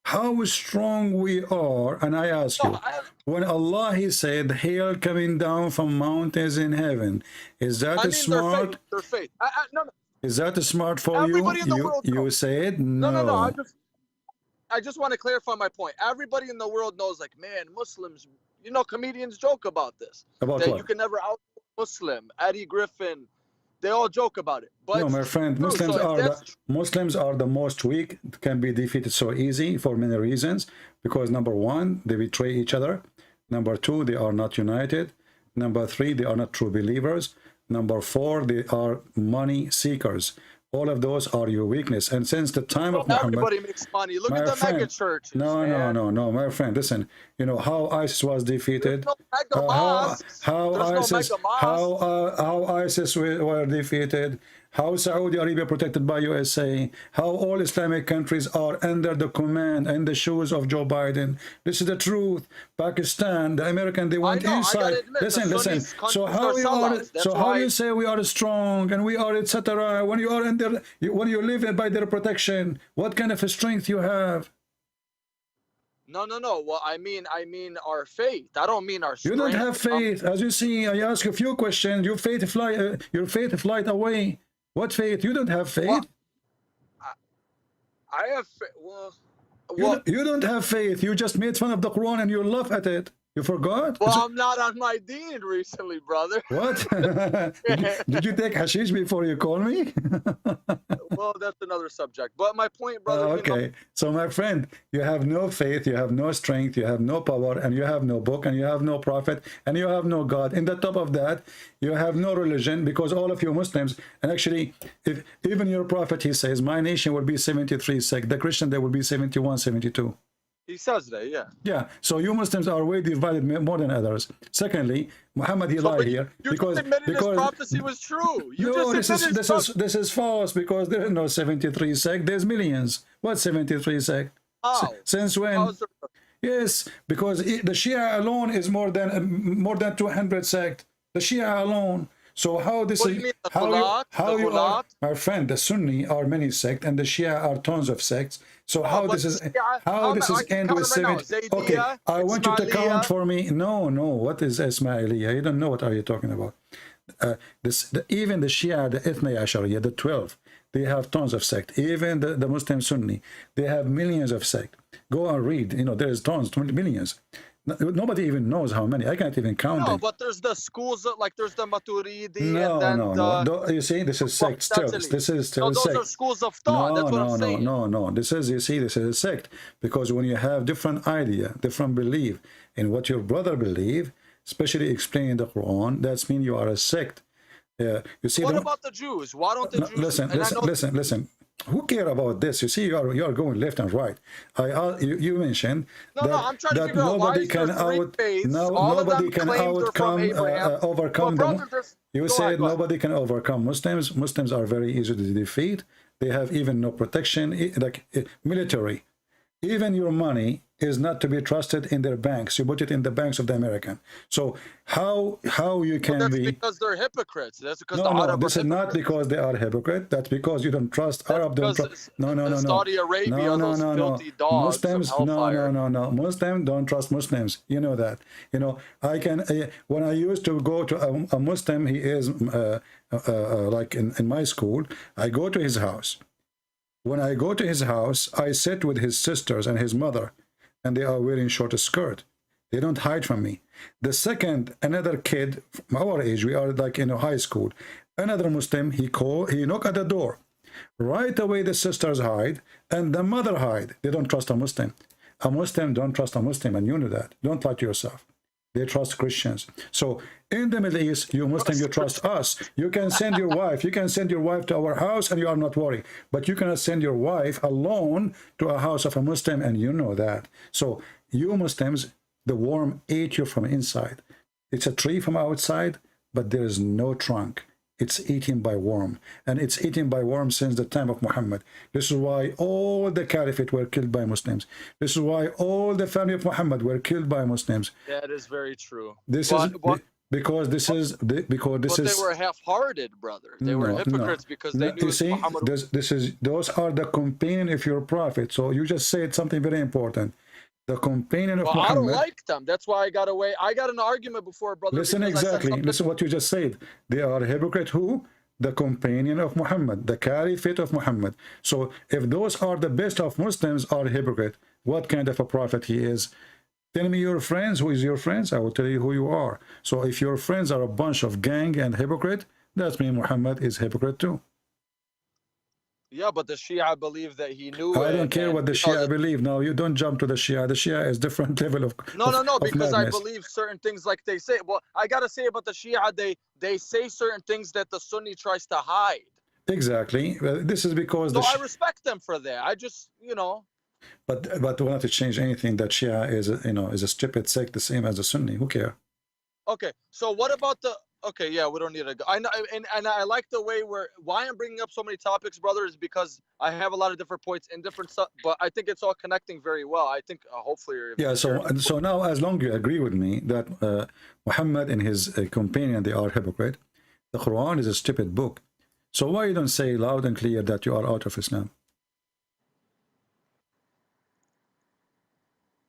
How strong we are, and I ask you, when Allah he said hail coming down from mountains in heaven, is that smart? Their faith. No. Is that smart for you? You said no. No. I just want to clarify my point. Everybody in the world knows, like, man, Muslims, you know, comedians joke about this. About that what? you can never out Muslim, Eddie Griffin. They all joke about it. But No, my friend, true. Muslims are the most weak, can be defeated so easy for many reasons. Because number one, they betray each other. Number two, they are not united. Number three, they are not true believers. Number four, they are money seekers. All of those are your weakness. And since the time of Muhammad, everybody makes money. Look at the mega churches. No, my friend. Listen, you know how ISIS was defeated. No How ISIS were defeated. How Saudi Arabia protected by USA. How all Islamic countries are under the command and the shoes of Joe Biden. This is the truth. Pakistan, the American, they went inside. Listen. So how you say we are strong and we are etc. when you are under, when you live by their protection? What kind of a strength you have? No. Well, I mean our faith. I don't mean our strength. You don't have faith. As you see, I ask a few questions. Your faith flight away. What faith? You don't have faith. Well, I have well, you don't have faith. You just made fun of the Quran and you laugh at it. You forgot? Well, I'm not on my deen recently, brother. What? did you take hashish before you call me? Well, that's another subject. But my point, brother. Okay. So, my friend, you have no faith, you have no strength, you have no power, and you have no book, and you have no prophet, and you have no God. In the top of that, you have no religion, because all of you Muslims, and actually, if even your prophet, he says, my nation will be 73 sect. The Christian, there will be 71, 72. He says that, yeah. Yeah, so you Muslims are way divided more than others. Secondly, Muhammad, he lied here because his prophecy was true. This is false, because there is no 73 sect. There's millions. What 73 sect? How? Since when? Yes, because the Shia alone is more than 200 sect. The Shia alone. So how this is how you are, my friend? The Sunni are many sects and the Shia are tons of sects. So how this is end with 70? Okay, I want you to count for me. No, what is Ismailiyah? You don't know what are you talking about. Even the Shia, the Ithnai Ashariya, the 12, they have tons of sect. Even the Muslim Sunni, they have millions of sect. Go and read. You know, there's tons, millions. Nobody even knows how many. I can't even count them. But there's the schools, like there's the Maturidi. No. You see, this is sect still. This is still sect. Those are schools of thought. That's what I'm saying. No. This is, you see, this is a sect. Because when you have different idea, different belief in what your brother believe, especially explaining the Quran, that's mean you are a sect. You see. What about the Jews? Why don't the Jews? Listen. Who care about this? You see, you are going left and right. You mentioned that nobody can overcome them. You said nobody can overcome Muslims. Muslims are very easy to defeat. They have even no protection, like military. Even your money is not to be trusted in their banks. You put it in the banks of the American. So how you can that's be? Because they're hypocrites. That's because this is not because they are hypocrite. That's because you don't trust Arab. No. Saudi Arabia, those filthy dogs. Muslims, no. Muslims don't trust Muslims. You know that. You know, I can. When I used to go to a Muslim, he is like in my school. I go to his house. When I go to his house, I sit with his sisters and his mother, and they are wearing short skirt. They don't hide from me. The second, another kid from our age, we are like in a high school, another Muslim, he knock at the door. Right away, the sisters hide, and the mother hide. They don't trust a Muslim. A Muslim don't trust a Muslim, and you know that. Don't lie to yourself. They trust Christians. So in the Middle East, you Muslim, you trust us. You can send your wife. You can send your wife to our house and you are not worried. But you cannot send your wife alone to a house of a Muslim, and you know that. So you Muslims, the worm ate you from inside. It's a tree from outside, but there is no trunk. It's eaten by worm, and it's eaten by worm since the time of Muhammad. This is why all the caliphate were killed by Muslims. This is why all the family of Muhammad were killed by Muslims. That is very true. Because they were half-hearted, brother. They were hypocrites because they knew. You see, those are the companion of your prophet. So you just said something very important. The companion of Muhammad. I don't like them. That's why I got away. I got an argument before, brother. Listen exactly. Listen what you just said. They are hypocrite. Who? the companion of Muhammad, the caliphate of Muhammad. So if those are the best of Muslims are hypocrite, what kind of a prophet he is? Tell me your friends. Who is your friends? I will tell you who you are. So if your friends are a bunch of gang and hypocrite, that means Muhammad is hypocrite too. Yeah, but the Shia believe that he knew I it. don't care And, what the Shia believe. Now you don't jump to the Shia. The Shia is different level of no, because I madness. believe certain things like they say. Well, I gotta say about the Shia, they say certain things that the Sunni tries to hide. Exactly. This is because So I respect them for that. I just, but we not to change anything that Shia is is a stupid sect, the same as the Sunni. Who care? Okay, so what about the? Okay, yeah, we don't need to go. I know, and I like the way why I'm bringing up so many topics, brother, is because I have a lot of different points and different stuff, but I think it's all connecting very well. I think hopefully you're. Yeah. So now, as long as you agree with me that Muhammad and his companion, they are hypocrite, the Quran is a stupid book. So why you don't say loud and clear that you are out of Islam?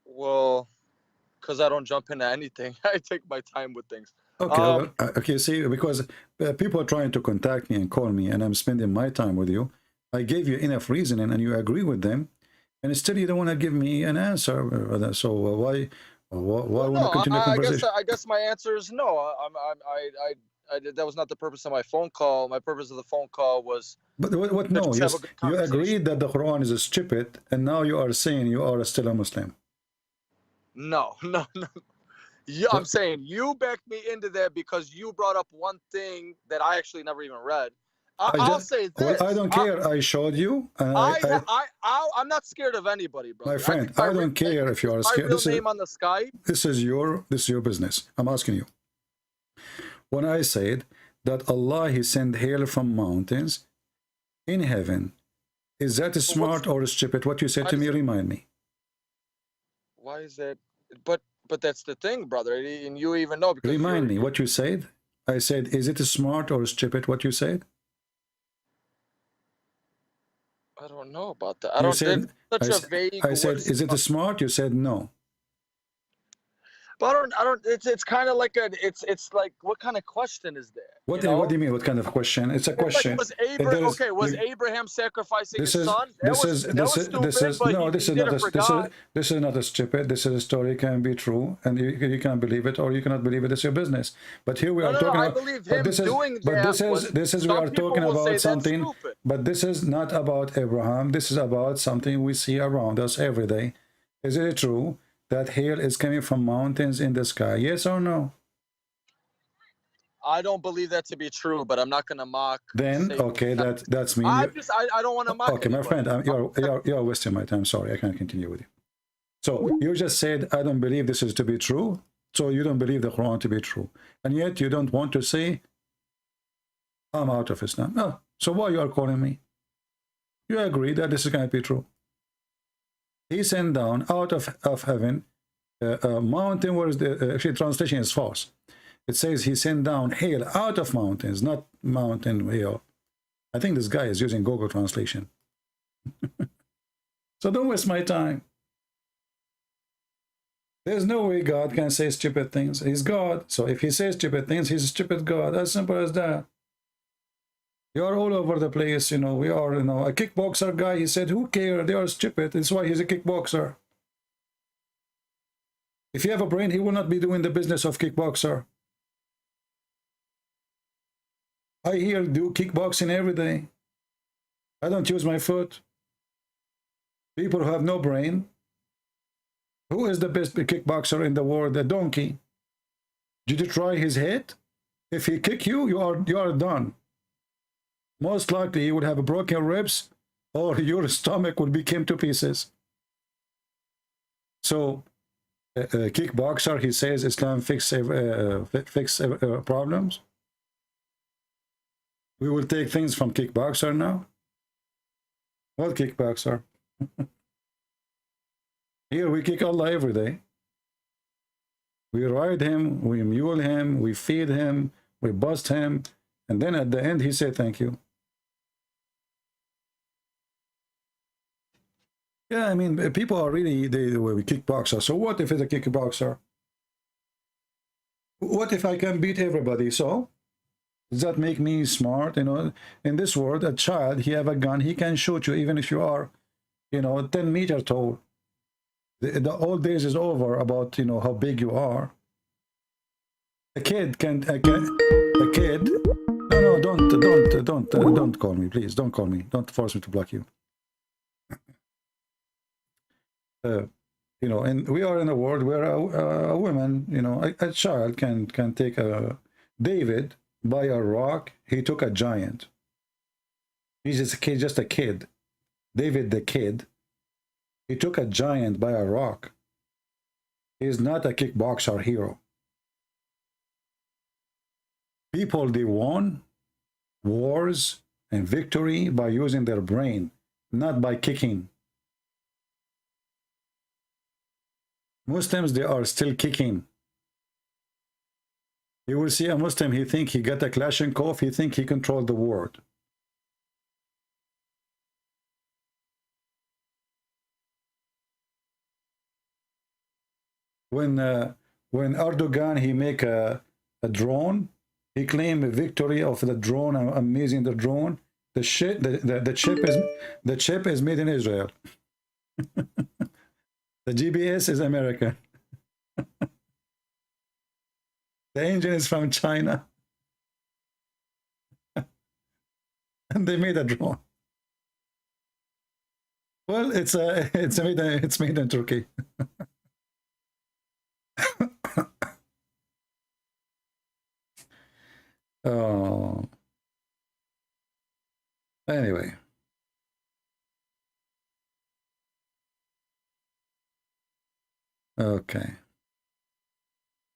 Well, because I don't jump into anything. I take my time with things. Okay, well, okay, see, because people are trying to contact me and call me, and I'm spending my time with you. I gave you enough reasoning, and you agree with them, and still you don't want to give me an answer. So why want to continue the conversation? I guess my answer is no. That was not the purpose of my phone call. My purpose of the phone call was. But what? No, you agreed that the Quran is stupid, and now you are saying you are still a Muslim. No. Yeah, I'm saying you backed me into that because you brought up one thing that I actually never even read. I'll say this. Well, I don't care. I showed you. I'm not scared of anybody, bro. My friend, I don't care if you are scared. My real name on the Skype. This is your business. I'm asking you. When I said that Allah, He sent hail from mountains in heaven, is that smart or stupid? What you said to me, remind me. Why is that? But that's the thing, brother, and you even know because. Remind me what you said. I said, is it smart or stupid? What you said? I don't know about that. I said, is it smart? You said no. But I don't. It's kind of like it's like, what kind of question is that? What do you mean? What kind of question? It's a question. Like, was Abraham sacrificing his son? This is not a stupid. This is a story can be true, and you can believe it or you cannot believe it. It's your business. But here we are talking about. I believe him doing that. This is we are talking about something. But this is not about Abraham. This is about something we see around us every day. Is it true that hail is coming from mountains in the sky? Yes or no? I don't believe that to be true, but I'm not going to mock. Then okay, that's me. I don't want to mock. Okay, my friend, you're wasting my time. Sorry, I can't continue with you. So you just said I don't believe this is to be true, so you don't believe the Quran to be true, and yet you don't want to say I'm out of Islam. No, so why you are calling me? You agree that this is going to be true. He sent down out of heaven a mountain. Where is the actually translation is false. It says he sent down hail out of mountains, not mountain hail. I think this guy is using Google Translation. So don't waste my time. There's no way God can say stupid things. He's God. So if he says stupid things, he's a stupid God. As simple as that. You are all over the place, we are, a kickboxer guy, he said, who cares? They are stupid. That's why he's a kickboxer. If you have a brain, he will not be doing the business of kickboxer. I here do kickboxing every day. I don't use my foot. People who have no brain. Who is the best kickboxer in the world? A donkey. Did you try his head? If he kick you, you are done. Most likely you would have broken ribs, or your stomach would become to pieces. So, a kickboxer, he says Islam fix problems. We will take things from kickboxer now. What kickboxer? Here we kick Allah every day. We ride him, we mule him, we feed him, we bust him, and then at the end he said thank you. Yeah, I mean, people are really the way we kickboxer. So what if it's a kickboxer? What if I can beat everybody? So Does that make me smart? You know, in this world, a child, he have a gun, he can shoot you even if you are, you know, 10 meters tall. The old days is over about, you know, how big you are. A kid can, a kid. No, don't call me, please. Don't call me. Don't force me to block you. You know, and we are in a world where a woman, you know, a child can take a David by a rock. He took a giant. He's just a kid. David the kid. He took a giant by a rock. He's not a kickboxer hero. People, they won wars and victory by using their brain, not by kicking. Muslims, they are still kicking. You will see a Muslim, he think he got a Kalashnikov, he think he controlled the world. When Erdogan, he make a drone, he claimed a victory of the drone, amazing the drone. The chip is made in Israel. The GPS is American. The engine is from China. And they made a drone. Well, it's made in Turkey. Oh. Anyway. Okay.